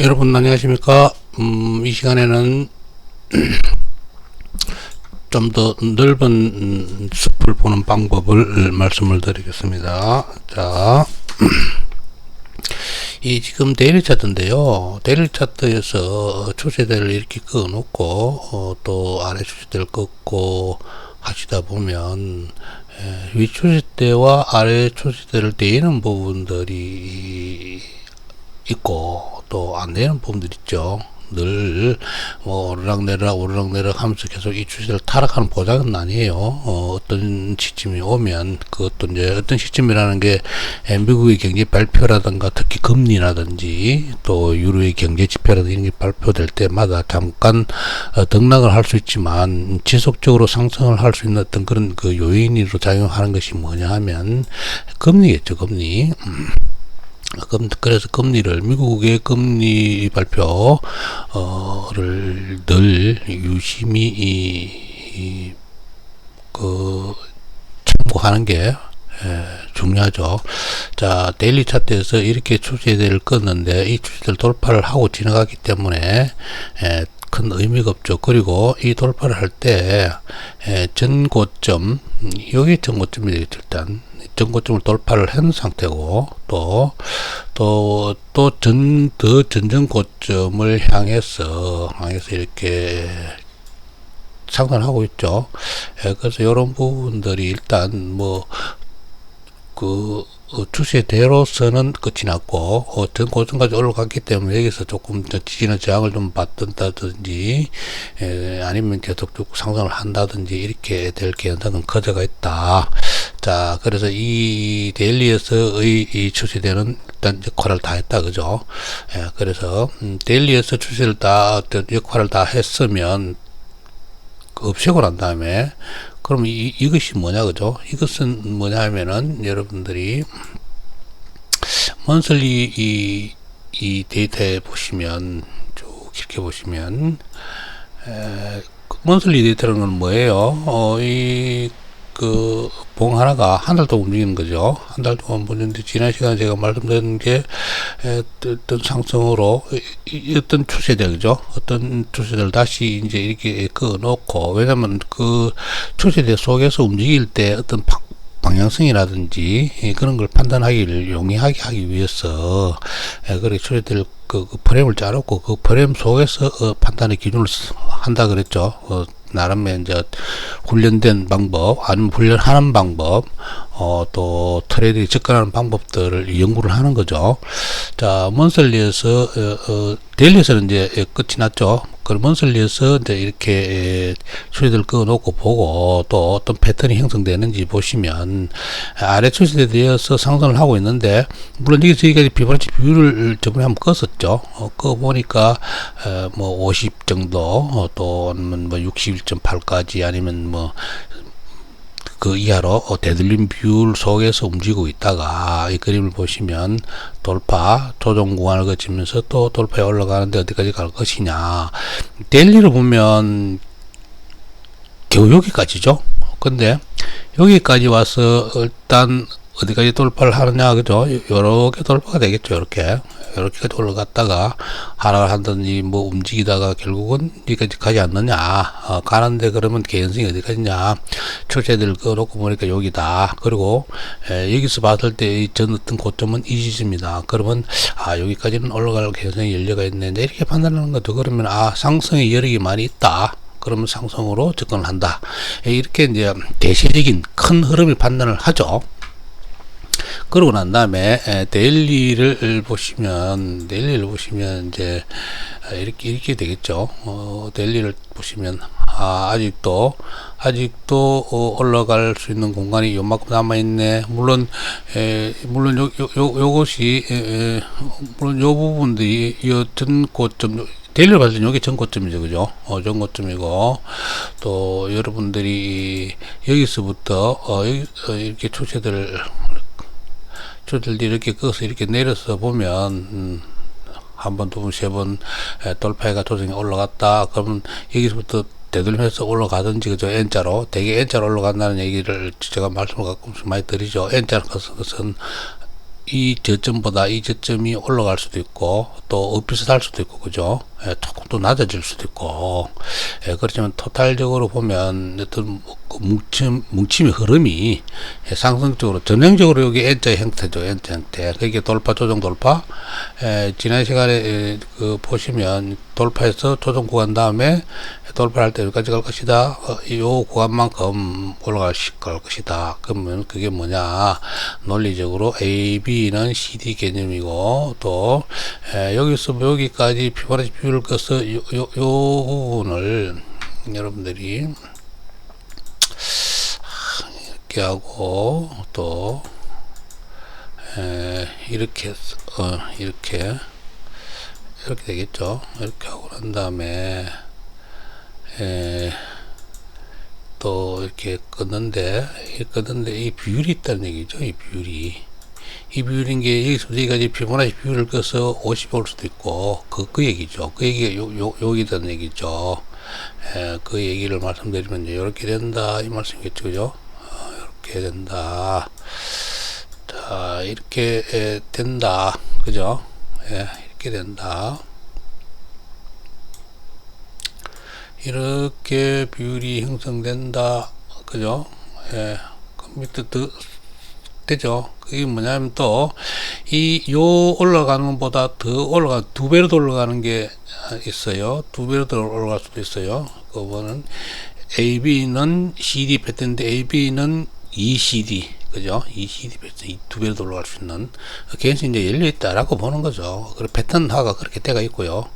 여러분 안녕하십니까. 이 시간에는 좀 더 넓은 숲을 보는 방법을 말씀을 드리겠습니다. 자, 이 지금 데일리 차트인데요. 데일리 차트에서 추세대를 이렇게 그어 놓고 또 아래 추세대를 긋고 하시다 보면 위 추세대와 아래 추세대를 대는 부분들이 있고 또 안 되는 부분들 있죠. 늘 뭐 오르락내리락 하면서 계속 이 추세를 타락하는 보장은 아니에요. 어떤 시점이 오면 그것도 이제 어떤 시점이라는 게 미국의 경제 발표라든가 특히 금리라든지 또 유로의 경제 지표라든지 이런 게 발표될 때마다 잠깐 등락을 할 수 있지만 지속적으로 상승을 할 수 있는 어떤 그런 그 요인으로 작용하는 것이 뭐냐 하면 금리겠죠. 금리. 그래서 금리를 미국의 금리 발표를 늘 유심히 참고하는 게 중요하죠. 자, 데일리 차트에서 이렇게 추세대를 껐는데 이 추세대를 돌파를 하고 지나가기 때문에 큰 의미가 없죠. 그리고 이 돌파를 할 때 전고점, 여기 전고점이 되겠죠. 일단 전고점을 돌파를 한 상태고 더 전전고점을 향해서 이렇게 상승하고 있죠. 그래서 이런 부분들이 일단 추세대로서는 끝이 났고 전고점까지 올라갔기 때문에 여기서 조금 지지나 저항을 좀 받든다든지 아니면 계속 쭉 상승을 한다든지 이렇게 될 가능성은 커져가 있다. 자, 그래서 이 데일리에서의 이 추세대는 일단 역할을 다 했다, 그죠? 그래서 데일리에서 추세를 역할을 다 했으면 없애고 난 다음에 그럼 이것이 뭐냐, 그죠? 이것은 뭐냐 하면은 여러분들이 먼슬리 이 데이터에 보시면 쭉 이렇게 보시면 먼슬리 데이터라는 건 뭐예요? 봉 하나가 한 달 동안 움직이는 거죠. 한 달 동안 보는데 지난 시간에 제가 말씀드린 게 어떤 상승으로 어떤 추세대, 그죠? 어떤 추세대를 다시 이제 이렇게 그어 놓고, 왜냐면 그 추세대 속에서 움직일 때 어떤 방향성이라든지 그런 걸 판단하기를 용이하게 하기 위해서 그렇게 추세대를 그 프레임을 짜놓고 그 프레임 속에서 판단의 기준을 한다 그랬죠. 나름의 이제 훈련된 방법, 아니면 훈련하는 방법, 또 트레이드에 접근하는 방법들을 연구를 하는 거죠. 자, 먼슬리에서, 데일리에서는 이제 끝이 났죠. 그럼 먼슬리에서 이제 이렇게 추세대를 그어 놓고 보고 또 어떤 패턴이 형성되는지 보시면 아래 추세대에 대해서 상승을 하고 있는데, 물론 여기서 여기까지 피보나치 비율을 저번에 한번 껐었죠. 그거 보니까 50 정도, 또는 61.8까지 아니면 그 이하로 되돌림 비율 속에서 움직이고 있다가 이 그림을 보시면 돌파, 조정 구간을 거치면서 또 돌파에 올라가는데 어디까지 갈 것이냐. 데일리를 보면 겨우 여기까지죠. 근데 여기까지 와서 일단 어디까지 돌파를 하느냐, 그죠? 요렇게 돌파가 되겠죠. 요렇게까지 올라갔다가 하락을 한다든지 움직이다가 결국은 여기까지 가지 않느냐. 가는데 그러면 개연성이 어디까지냐. 추세대를 꺼놓고 보니까 여기다. 그리고 여기서 봤을 때 전 어떤 고점은 이 지점이다. 그러면 여기까지는 올라갈 개연성이 열려가 있는데 이렇게 판단하는 것도, 그러면 상승의 여력이 많이 있다. 그러면 상승으로 접근을 한다. 이렇게 이제 대체적인 큰 흐름을 판단을 하죠. 그러고 난 다음에 데일리를 보시면 이제 이렇게 되겠죠. 데일리를 보시면 아직도 올라갈 수 있는 공간이 요만큼 남아 있네. 물론 요것이 물론 요 부분들이 요 전고점, 데일리를 봤을 때 여기 전고점이죠, 그죠? 전고점이고, 또 여러분들이 여기서부터 이렇게 추세들을 이렇게 끄서 이렇게 내려서 보면 한 번, 두 번, 세 번 돌파해가 조정이 올라갔다. 그러면 여기서부터 되돌면서 올라가든지, 그죠? N자로, 대개 N자로 올라간다는 얘기를 제가 말씀을 가끔씩 많이 드리죠. N자로 것은 이 저점보다 이 저점이 올라갈 수도 있고 또 비슷할 수도 있고 그죠. 조금 더 낮아질 수도 있고 그렇지만 토탈적으로 보면 어떤 그 뭉침의 흐름이 상승적으로 전형적으로 여기 N자 형태죠. N자 형태. 그게 돌파 조정 돌파. 지난 시간에 그 보시면 돌파해서 조정 구간 다음에 돌파할 때 여기까지 갈 것이다. 이 구간만큼 올라갈 것이다. 그러면 그게 뭐냐? 논리적으로 A, B는 CD 개념이고 또 여기서 여기까지 피보나치 비율을 꺼서 요 부분을 여러분들이 이렇게 하고 또 이렇게 이렇게 되겠죠. 이렇게 하고 난 다음에 또 이렇게 끊는데 이 비율이 있다는 얘기죠. 이 비율인 게 여기서 여기까지 피보나치 비율을 꺼서 50 올 수도 있고 그 얘기죠. 그 얘기가 여기다는 얘기죠. 그 얘기를 말씀드리면 이렇게 된다 이 말씀이겠죠. 그죠? 이렇게 된다. 자, 이렇게 된다. 그죠? 이렇게 된다. 이렇게 비율이 형성된다. 그죠? 그 밑에 되죠. 그게 뭐냐면 또, 요 올라가는 것보다 더 두 배로 더 올라가는 게 있어요. 두 배로 더 올라갈 수도 있어요. 그거는 AB는 CD 패턴인데 AB는 ECD. 그죠? ECD 패턴, 두 배로 올라갈 수 있는, 개인수 이제 열려있다라고 보는 거죠. 그리고 패턴화가 그렇게 돼가 있고요.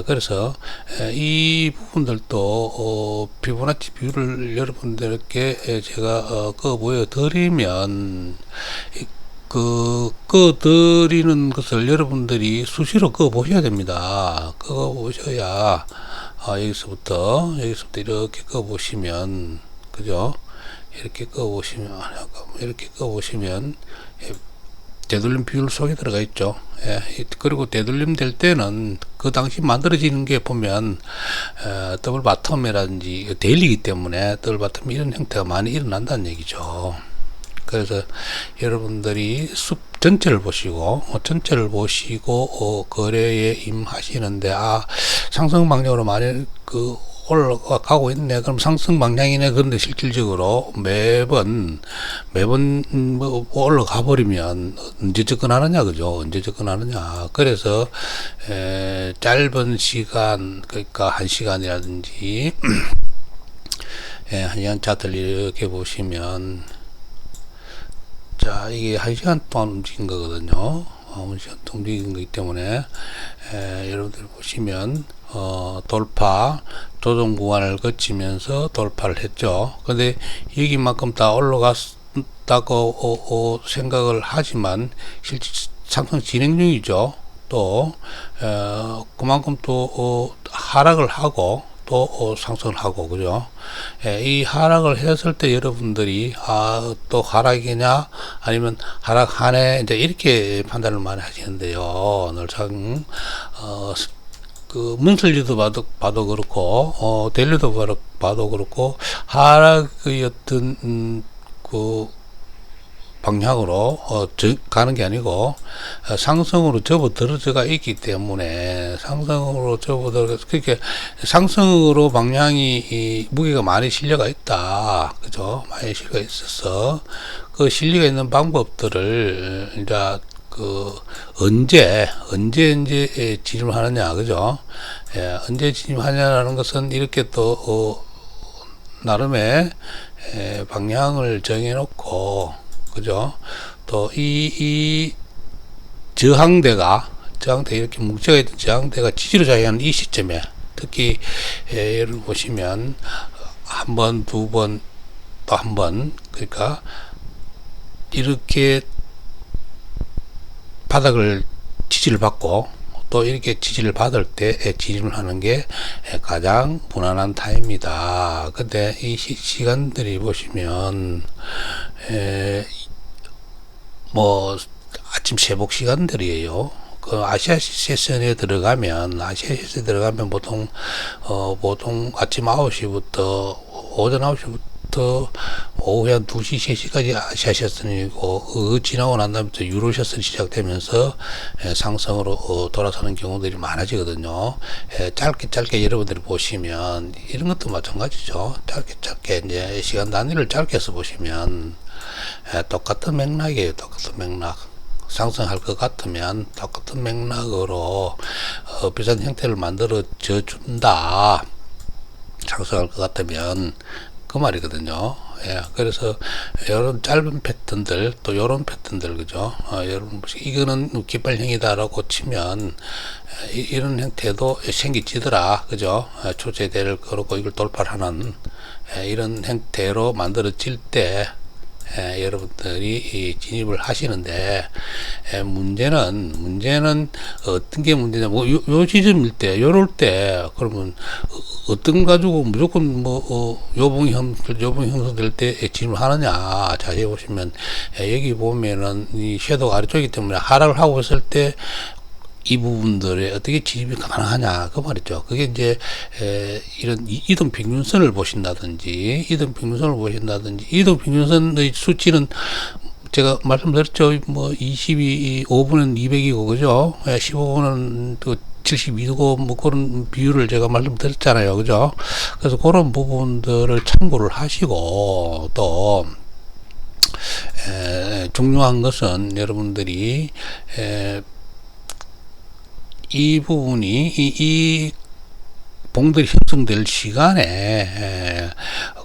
그래서, 이 부분들도, 피보나치 비율을 여러분들께 제가, 보여드리면, 드리는 것을 여러분들이 수시로 보셔야 됩니다. 보셔야, 여기서부터 이렇게 보시면, 그죠? 이렇게 꺼보시면 되돌림 비율 속에 들어가 있죠. 그리고 되돌림 될 때는 그 당시 만들어지는 게 보면 더블 바텀이라든지 데일리이기 때문에 더블 바텀 이런 형태가 많이 일어난다는 얘기죠. 그래서 여러분들이 숲 전체를 보시고 거래에 임하시는데 상승 방향으로 많이 올라가고 있네. 그럼 상승 방향이네. 그런데 실질적으로 매번 올라가 버리면 언제 접근하느냐, 그죠? 언제 접근하느냐. 그래서 짧은 시간, 그러니까 1시간이라든지 1시간 차트를 이렇게 보시면, 자, 이게 1시간 동안 움직인 거거든요. 1시간 동안 움직인 거기 때문에 여러분들 보시면 돌파 조정 구간을 거치면서 돌파를 했죠. 근데 여기만큼 다 올라갔다고 생각을 하지만 실제 상승 진행 중이죠. 또 그만큼 또 하락을 하고 또 상승을 하고 그죠. 이 하락을 했을 때 여러분들이 또 하락이냐 아니면 하락하네 이제 이렇게 판단을 많이 하시는데요. 늘상 그 문슬리도 봐도 그렇고 데일리도 봐도 그렇고 하락의 어떤 그 방향으로 가는 게 아니고 상승으로 접어들어가 있기 때문에 상승으로 접어들어 그렇게 상승으로 방향이 무게가 많이 실려가 있다. 그죠? 많이 실려가 있어서 그 실리가 있는 방법들을 이제 언제 진입을 하느냐, 그죠? 언제 진입하냐라는 것은 이렇게 또, 나름의, 방향을 정해놓고, 그죠? 또, 이 저항대가 이렇게 뭉쳐가 있던 저항대가 지지로 작용하는 이 시점에, 특히, 예를 보시면, 한 번, 두 번, 또 한 번, 그러니까, 이렇게, 바닥을 지지를 받고 또 이렇게 지지를 받을 때 진입을 하는 게 가장 무난한 타입니다. 근데 이 시간들이 보시면 뭐 아침 새벽 시간들이에요. 그 아시아 세션에 들어가면 보통 아침 9시부터 오전 9시부터 아침부터 오후 한 2시, 3시까지 샷이었으니고 지나고 난 다음부터 유로샷이 시작되면서 상승으로 돌아서는 경우들이 많아지거든요. 짧게 여러분들이 보시면 이런 것도 마찬가지죠. 짧게 이제 시간 단위를 짧게 해서 보시면 똑같은 맥락이에요. 똑같은 맥락. 상승할 것 같으면 똑같은 맥락으로 비슷한 형태를 만들어 준다. 상승할 것 같으면 그 말이거든요. 그래서 이런 짧은 패턴들 또 이런 패턴들 그죠? 여러분 이거는 깃발형이다라고 치면 이런 형태도 생기지더라 그죠? 초제대를 걸고 이걸 돌파하는 이런 형태로 만들어질 때 여러분들이 진입을 하시는데 문제는 어떤 게 문제냐 요 지점일 때 요럴 때 그러면 어떤 가지고 무조건 요봉이 형성될 때 진입을 하느냐. 자세히 보시면 여기 보면은 이 섀도우 아래쪽이기 때문에 하락을 하고 있을 때 이 부분들에 어떻게 진입이 가능하냐 그 말이죠. 그게 이제 이런 이동 평균선을 보신다든지 이동 평균선의 수치는 제가 말씀드렸죠. 5분은 200이고 그죠? 15분은 또 72고 그런 비율을 제가 말씀드렸잖아요. 그죠? 그래서 그런 부분들을 참고를 하시고 또 중요한 것은 여러분들이 이 부분이 이 봉들이 형성될 시간에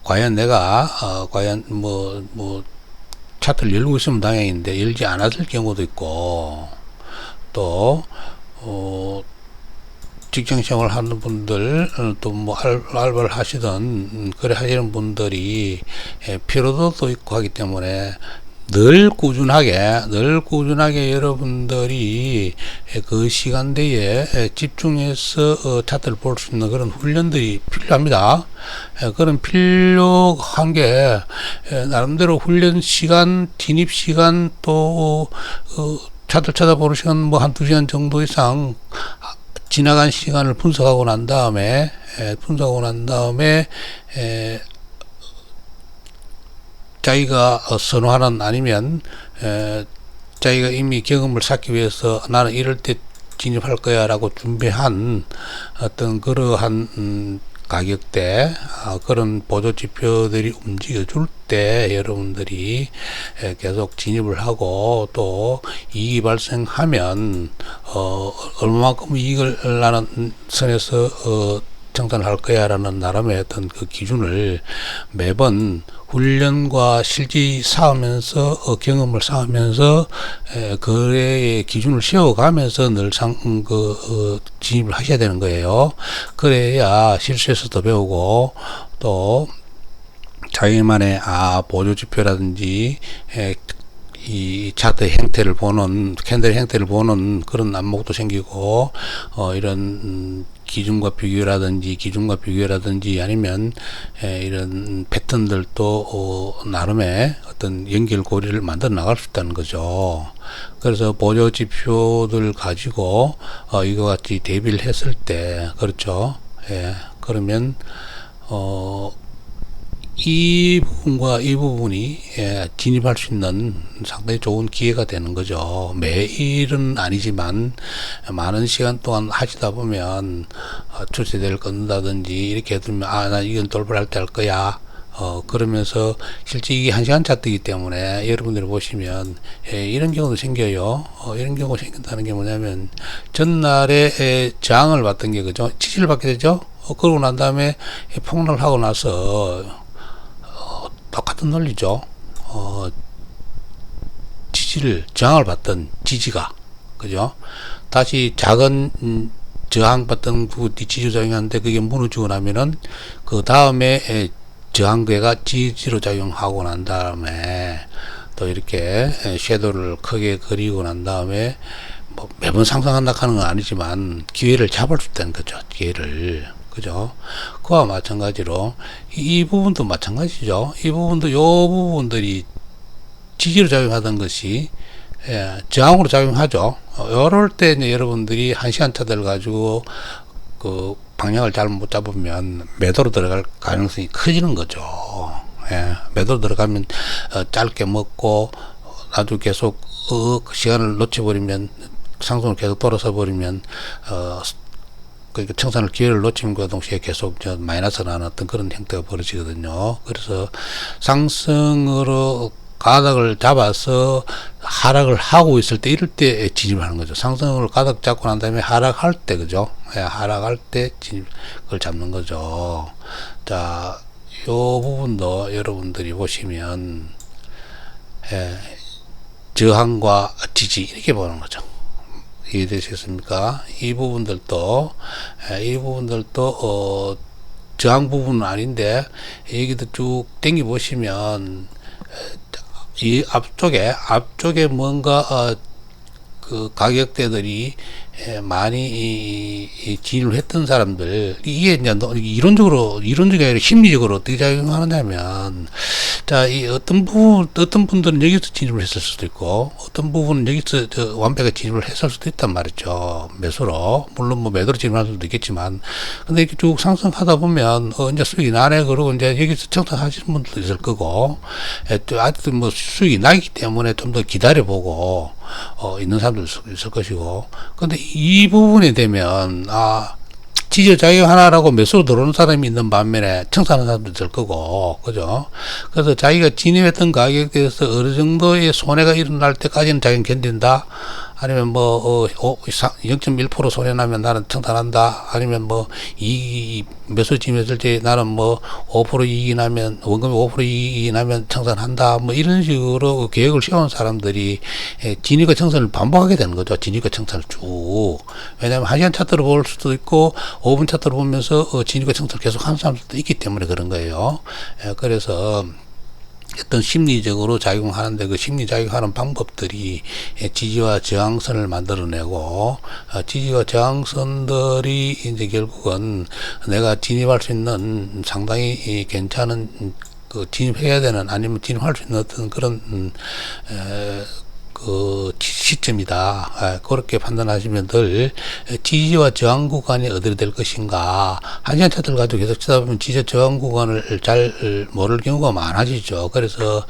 과연 내가 과연 차트를 열고 있으면 다행인데 열지 않았을 경우도 있고 또 직장생활 하는 분들 또 알바를 하시던 그래 하시는 분들이 피로도도 있고 하기 때문에 늘 꾸준하게 여러분들이 그 시간대에 집중해서 차트를 볼 수 있는 그런 훈련들이 필요합니다. 그런 필요한 게 나름대로 훈련 시간, 진입 시간 또 차트 찾아보는 시간 한두 시간 정도 이상 지나간 시간을 분석하고 난 다음에 자기가 선호하는 아니면 자기가 이미 경험을 쌓기 위해서 나는 이럴 때 진입할 거야 라고 준비한 어떤 그러한 가격대 그런 보조 지표들이 움직여 줄 때 여러분들이 계속 진입을 하고 또 이익이 발생하면 얼마만큼 이익을 나는 선에서 정산을 할 거야 라는 나름의 어떤 그 기준을 매번 훈련과 실지 쌓으면서 경험을 쌓으면서 거래의 기준을 세워가면서 늘상 진입을 하셔야 되는 거예요. 그래야 실수에서 더 배우고 또 자기만의 보조 지표라든지 이 차트 형태를 보는 캔들 형태를 보는 그런 안목도 생기고 이런 기준과 비교라든지 아니면 이런 패턴들도 나름의 어떤 연결고리를 만들어 나갈 수 있다는 거죠. 그래서 보조 지표들 가지고 이거 같이 대비를 했을 때 그렇죠. 그러면 이 부분과 이 부분이 진입할 수 있는 상당히 좋은 기회가 되는 거죠. 매일은 아니지만 많은 시간 동안 하시다 보면 출세대를 끊는다든지 이렇게 해두면 나 이건 돌발할 때 할 거야. 그러면서 실제 이게 1시간 차트이기 때문에 여러분들이 보시면 이런 경우도 생겨요. 이런 경우가 생긴다는 게 뭐냐면 전날에 저항을 받던 게 그죠? 지지를 받게 되죠. 그러고 난 다음에 폭락을 하고 나서 똑같은 논리죠. 저항을 받던 지지가 그죠? 다시 작은 저항받던 그 지지작용하는데 그게 무너지고 나면은 그 다음에 저항대가 지지로 작용하고 난 다음에 또 이렇게 섀도우를 크게 그리고 난 다음에 매번 상승한다 하는 건 아니지만 기회를 잡을 수 있다는 거죠. 기회를. 그죠? 그와 마찬가지로 이 부분도 마찬가지죠. 이 부분도 요 부분들이 지지로 작용하던 것이 저항으로 작용하죠. 요럴 때 이제 여러분들이 1시간 차트를 가지고 그 방향을 잘못 잡으면 매도로 들어갈 가능성이 커지는 거죠. 매도 들어가면 짧게 먹고 아주 계속 그 시간을 놓쳐버리면 상승을 계속 돌아서 버리면 그러니까 청산할 기회를 놓침과 동시에 계속 마이너스 나는 어떤 그런 형태가 벌어지거든요. 그래서 상승으로 가닥을 잡아서 하락을 하고 있을 때 이럴 때 진입을 하는 거죠. 상승을 가닥 잡고 난 다음에 하락할 때, 그죠? 하락할 때 진입을 잡는 거죠. 자, 요 부분도 여러분들이 보시면 저항과 지지 이렇게 보는 거죠. 이해되셨습니까? 이 부분들도 저항 부분은 아닌데 여기도 쭉 당겨 보시면 이 앞쪽에 뭔가 그 가격대들이 많이 진입을 했던 사람들, 이게 이제 이론적이 아니라 심리적으로 어떻게 작용하느냐면, 자, 이 어떤 분들은 여기서 진입을 했을 수도 있고, 어떤 부분은 여기서 완벽하게 진입을 했을 수도 있단 말이죠. 매수로. 물론 뭐 매도로 진입할 수도 있겠지만, 근데 이렇게 쭉 상승하다 보면, 이제 수익이 나네. 그러고 이제 여기서 청산하시는 분들도 있을 거고, 아직도 뭐 수익이 나기 때문에 좀 더 기다려보고, 있는 사람도 있을 것이고. 근데 이 부분에 되면, 지지작용 하나라고 매수로 들어오는 사람이 있는 반면에 청산하는 사람도 있을 거고, 그죠? 그래서 자기가 진입했던 가격대에서 어느 정도의 손해가 일어날 때까지는 자기는 견딘다? 아니면 뭐, 0.1% 손해나면 나는 청산한다? 아니면 뭐, 매수 진입했을 때 나는 뭐, 5% 이익이 나면, 원금이 5% 이익이 나면 청산한다? 뭐, 이런 식으로 계획을 세운 사람들이 진입과 청산을 반복하게 되는 거죠. 진입과 청산을 쭉. 왜냐하면 1시간 차트로 볼 수도 있고, 5분 차트로 보면서 진입과 청산을 계속 하는 사람들도 있기 때문에 그런 거예요. 그래서, 어떤 심리적으로 작용하는데 그 심리 작용하는 방법들이 지지와 저항선을 만들어내고 지지와 저항선들이 이제 결국은 내가 진입할 수 있는 상당히 괜찮은 그 진입해야 되는 아니면 진입할 수 있는 어떤 그런 그 시점이다. 그렇게 판단하시면 늘 지지와 저항 구간이 어디로 될 것인가. 한시간 차트를 가지고 계속 치다 보면 지지와 저항 구간을 잘 모를 경우가 많아지죠. 그래서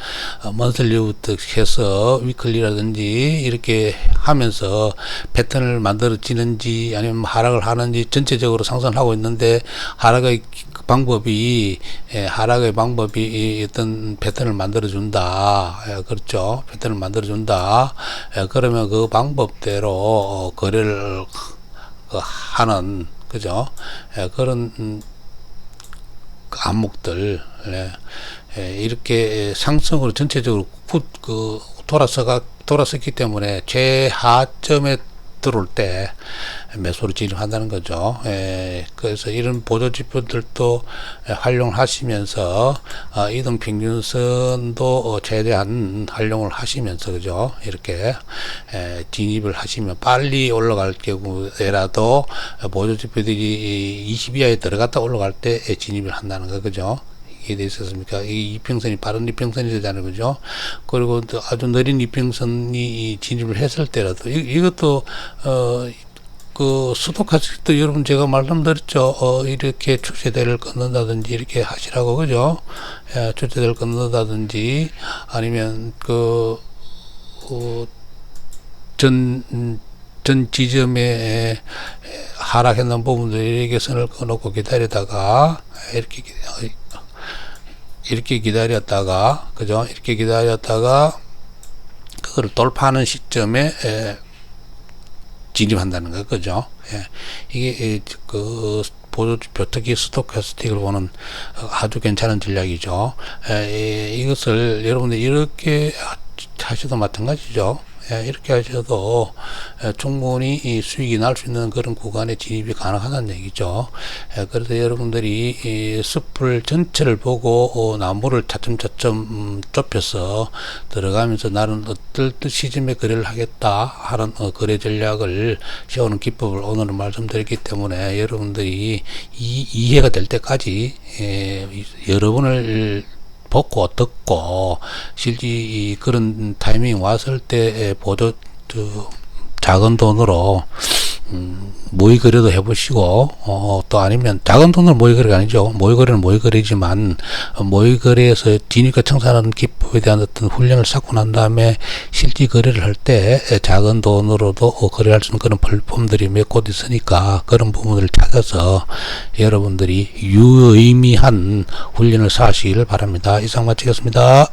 먼슬리부터 해서 위클리라든지 이렇게 하면서 패턴을 만들어지는지 아니면 하락을 하는지 전체적으로 상승을 하고 있는데 하락의 방법이 어떤 패턴을 만들어준다. 그렇죠. 패턴을 만들어준다. 그러면 그 방법대로 거래를 하는, 그죠. 그런 안목들, 이렇게 상승으로 전체적으로 돌아섰기 때문에 최하점에 들어올 때 매수로 진입한다는 거죠. 그래서 이런 보조지표들도 활용하시면서 이동평균선도 최대한 활용을 하시면서, 그죠. 이렇게 진입을 하시면 빨리 올라갈 경우에라도 보조지표들이 20 이하에 들어갔다 올라갈 때 진입을 한다는 거, 그죠. 이게 돼 있었습니까? 이 이평선이 빠른 이평선이 되잖아요, 그죠? 그리고 또 아주 느린 이평선이 진입을 했을 때라도 이것도 그 수독하실 때 여러분 제가 말씀드렸죠. 이렇게 추세대를 끊는다든지 이렇게 하시라고, 그죠? 추세대를 끊는다든지 아니면 전 지점에 하락했는 부분들 이렇게 선을 끊어놓고 기다리다가 이렇게 기다렸다가, 그죠? 이렇게 기다렸다가 그거를 돌파하는 시점에 진입한다는 거, 그죠? 이게 보조지표, 특히 스토캐스틱을 보는 아주 괜찮은 전략이죠. 이것을 여러분들 이렇게 하셔도 마찬가지죠. 이렇게 하셔도 충분히 수익이 날 수 있는 그런 구간에 진입이 가능하다는 얘기죠. 그래서 여러분들이 숲을 전체를 보고 나무를 차츰차츰 좁혀서 들어가면서 나는 어떨 시점에 거래를 하겠다 하는 거래 전략을 세우는 기법을 오늘은 말씀드렸기 때문에 여러분들이 이해가 될 때까지 여러 번을 보고 듣고 실제 그런 타이밍 왔을 때 보조 작은 돈으로 모의 거래도 해보시고, 또 아니면 작은 돈을 모의 거래가 아니죠. 모의 거래는 모의 거래지만, 모의 거래에서 진입과 청산하는 기법에 대한 어떤 훈련을 쌓고 난 다음에 실제 거래를 할 때 작은 돈으로도 거래할 수 있는 그런 플랫폼들이 몇 곳 있으니까 그런 부분을 찾아서 여러분들이 유의미한 훈련을 쌓으시기를 바랍니다. 이상 마치겠습니다.